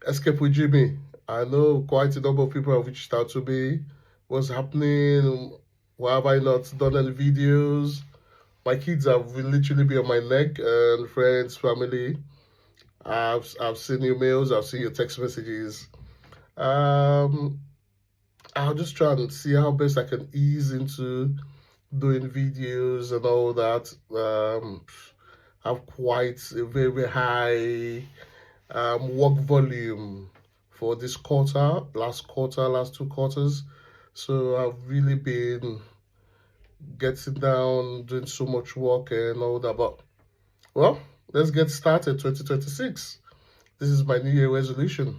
Escape with Jimmy. I know quite a number of people have reached out to me. What's happening? Why have I not done any videos? My kids have literally been on my neck, and friends, family. I've seen your mails. I've seen your text messages. Um, I'll just try and see how best I can ease into doing videos and all that. Have quite a very high work volume for this quarter, last 2 quarters. So I've really been getting down, doing so much work and all that. But well, let's get started. 2026. This is my New Year resolution.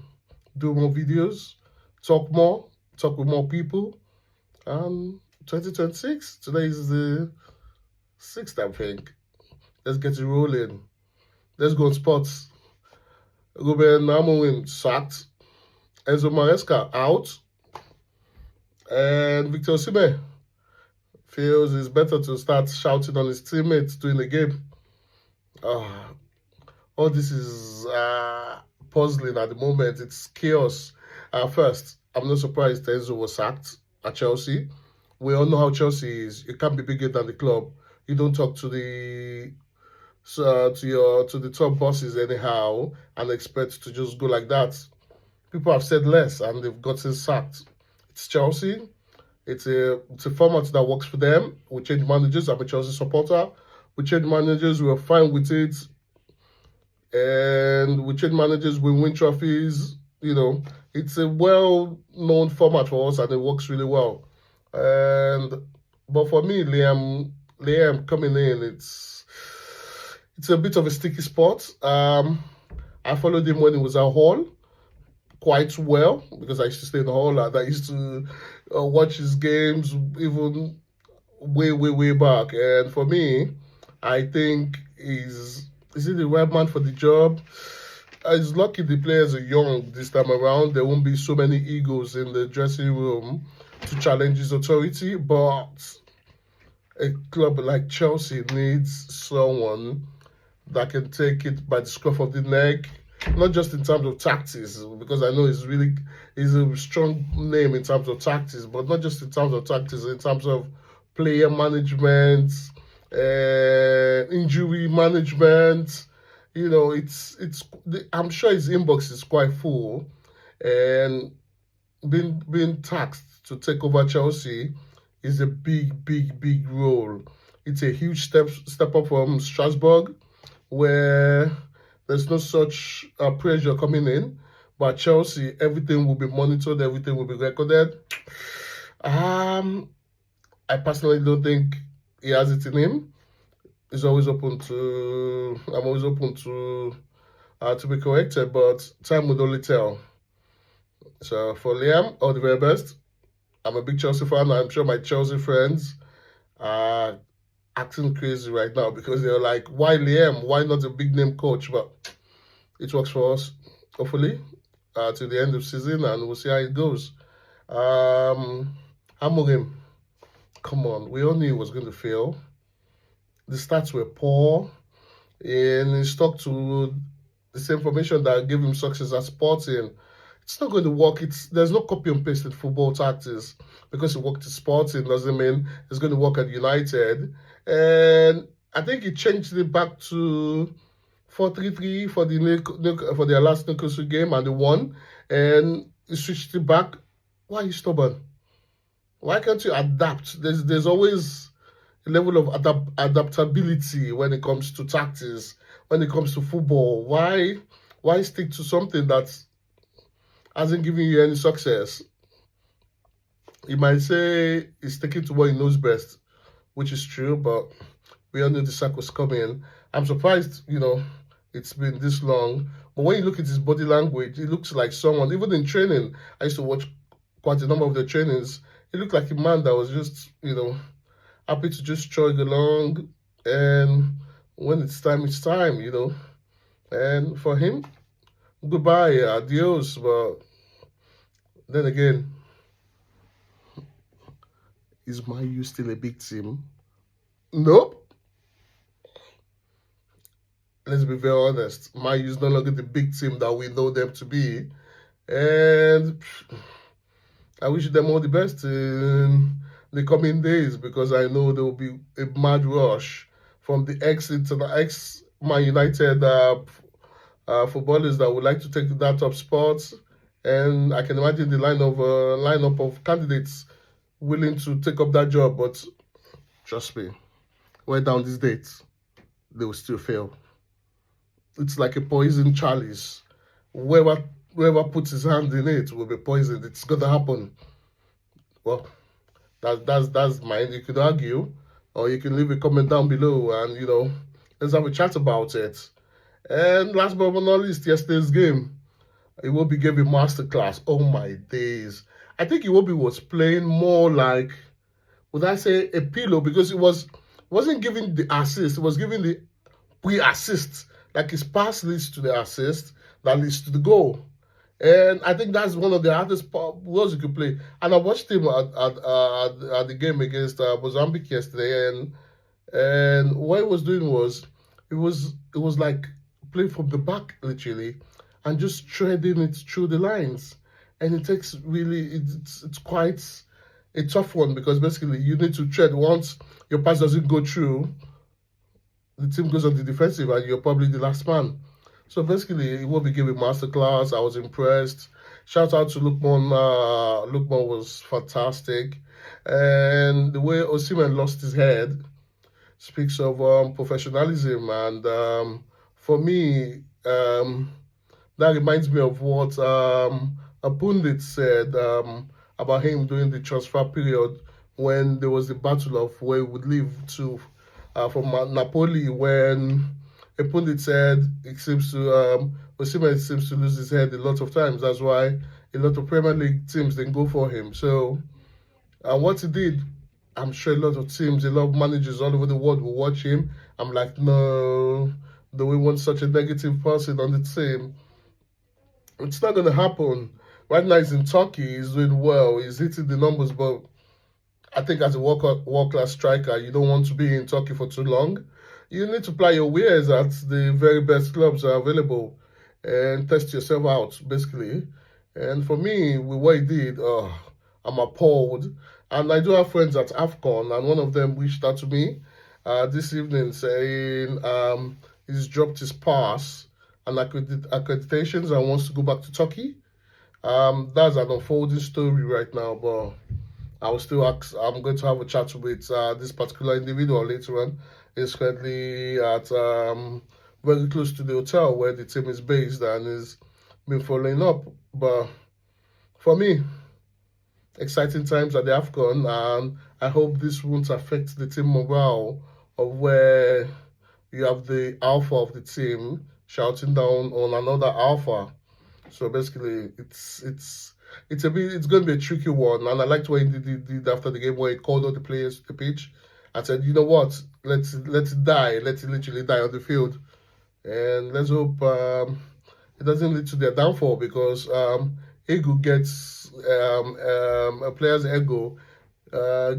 Do more videos, talk more, talk with more people. 2026. Today is the 6th, I think. Let's get it rolling. Let's go on sports. Ruben Amorim sacked. Enzo Maresca out. And Victor Osimhen feels it's better to start shouting on his teammates during the game. Uh, all this is puzzling at the moment. It's chaos. First, I'm not surprised Enzo was sacked at Chelsea. We all know how Chelsea is. You can't be bigger than the club. You don't talk to the top bosses anyhow and expect to just go like that. People have said less and they've gotten sacked. It's Chelsea. It's a format that works for them. We change managers. I'm a Chelsea supporter. We change managers. We're fine with it, and we change managers. We win trophies. It's a well-known format for us, and it works really well. And but for me, Liam coming in, it's a bit of a sticky spot. I followed him when he was at Hall quite well because I used to stay in the hall and I used to watch his games even way, way, way back. And for me, I think is he the right man for the job? It's lucky the players are young this time around. There won't be so many egos in the dressing room to challenge his authority. But a club like Chelsea needs someone that can take it by the scruff of the neck, not just in terms of tactics, because I know he's a strong name in terms of tactics, but not just in terms of tactics, in terms of player management, injury management. I'm sure his inbox is quite full, and being taxed to take over Chelsea is a big, big, big role. It's a huge step up from Strasbourg, where there's no such pressure coming in. But Chelsea, everything will be monitored, everything will be recorded. Um, I personally don't think he has it in him. I'm always open to be corrected, but time would only tell. So for Liam, all the very best. I'm a big Chelsea fan. I'm sure my Chelsea friends are acting crazy right now because they're like, why Liam? Why not a big name coach? But it works for us, hopefully, to the end of season, and we'll see how it goes. Amorim, come on, we all knew he was going to fail. The stats were poor, and he stuck to the same formation that gave him success at Sporting. It's not going to work. There's no copy and paste in football tactics because he worked at Sporting doesn't mean it's going to work at United. And I think he changed it back to 4-3-3 for for their last Newcastle game and they won. And he switched it back. Why are you stubborn? Why can't you adapt? There's always a level of adaptability when it comes to tactics, when it comes to football. Why stick to something that hasn't given you any success? You might say he's sticking to what he knows best, which is true, but we all knew the sack was coming. I'm surprised, it's been this long. But when you look at his body language, it looks like someone, even in training, I used to watch quite a number of the trainings. He looked like a man that was just, happy to just chug along. And when it's time. And for him, goodbye, adios. But then again, is Man U still a big team? Nope. let's be very honest. Man U is no longer the big team that we know them to be. And I wish them all the best in the coming days, because I know there will be a mad rush from the ex Man United footballers that would like to take that top spot. And I can imagine the lineup of candidates willing to take up that job. But trust me, way down these dates, they will still fail. It's like a poison chalice. Whoever puts his hand in it will be poisoned. It's gonna happen. Well, that's mine. You could argue, or you can leave a comment down below, and let's have a chat about it. And last but not least, yesterday's game, Iwobi gave a masterclass. Oh my days! I think Iwobi was playing more like, would I say, a pillow, because wasn't giving the assist. It was giving the pre-assist. Like his pass leads to the assist that leads to the goal. And I think that's one of the hardest roles you could play. And I watched him at the game against Mozambique yesterday, and what he was doing was it was like playing from the back literally, and just threading it through the lines. And it takes really it's quite a tough one, because basically you need to tread. Once your pass doesn't go through, the team goes on the defensive and you're probably the last man. So basically, it will be giving masterclass. I was impressed. Shout out to Lukman. Lukman was fantastic. And the way Osimhen lost his head speaks of professionalism. And for me, that reminds me of what a pundit said about him during the transfer period, when there was the battle of where he would leave to from Napoli, when a pundit said Osimhen seems to lose his head a lot of times. That's why a lot of Premier League teams didn't go for him. So, what he did, I'm sure a lot of teams, a lot of managers all over the world will watch him. I'm like, no, do we want such a negative person on the team? It's not going to happen. Right now he's in Turkey, he's doing well, he's hitting the numbers, but I think as a world-class striker, you don't want to be in Turkey for too long. You need to play your wares at the very best clubs are available and test yourself out, basically. And for me, with what he did, I'm appalled. And I do have friends at AFCON, and one of them reached out to me this evening saying he's dropped his pass and accreditations and wants to go back to Turkey. That's an unfolding story right now, but I will still ask. I'm going to have a chat with this particular individual later on. He's currently at very close to the hotel where the team is based and is been following up. But for me, exciting times at the AFCON, and I hope this won't affect the team morale, of where you have the alpha of the team shouting down on another alpha. So basically, it's going to be a tricky one. And I liked what he did after the game, where he called all the players to the pitch and said, you know what, let's it die, let it literally die on the field, and let's hope it doesn't lead to their downfall, because ego gets a player's ego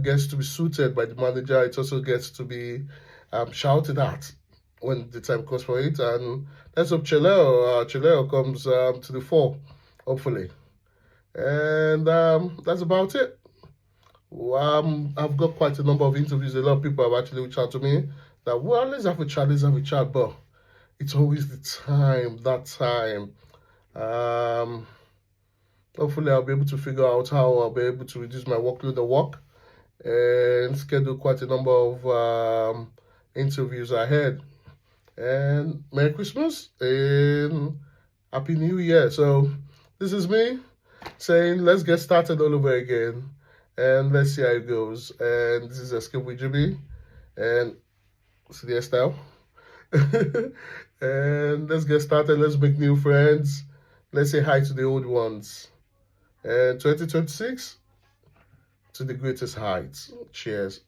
gets to be suited by the manager. It also gets to be shouted at when the time comes for it. And let's hope Cheleo comes to the fore, hopefully. And that's about it. I've got quite a number of interviews. A lot of people have actually reached out to me that, well, let's have a chat, but it's always that time. Hopefully I'll be able to figure out how I'll be able to reduce my workload at work and schedule quite a number of interviews ahead. And Merry Christmas and Happy New Year. So this is me saying, let's get started all over again, and let's see how it goes. And this is Escape with Jimmy, and see the style. And let's get started. Let's make new friends. Let's say hi to the old ones. And 2026 to the greatest heights. Cheers.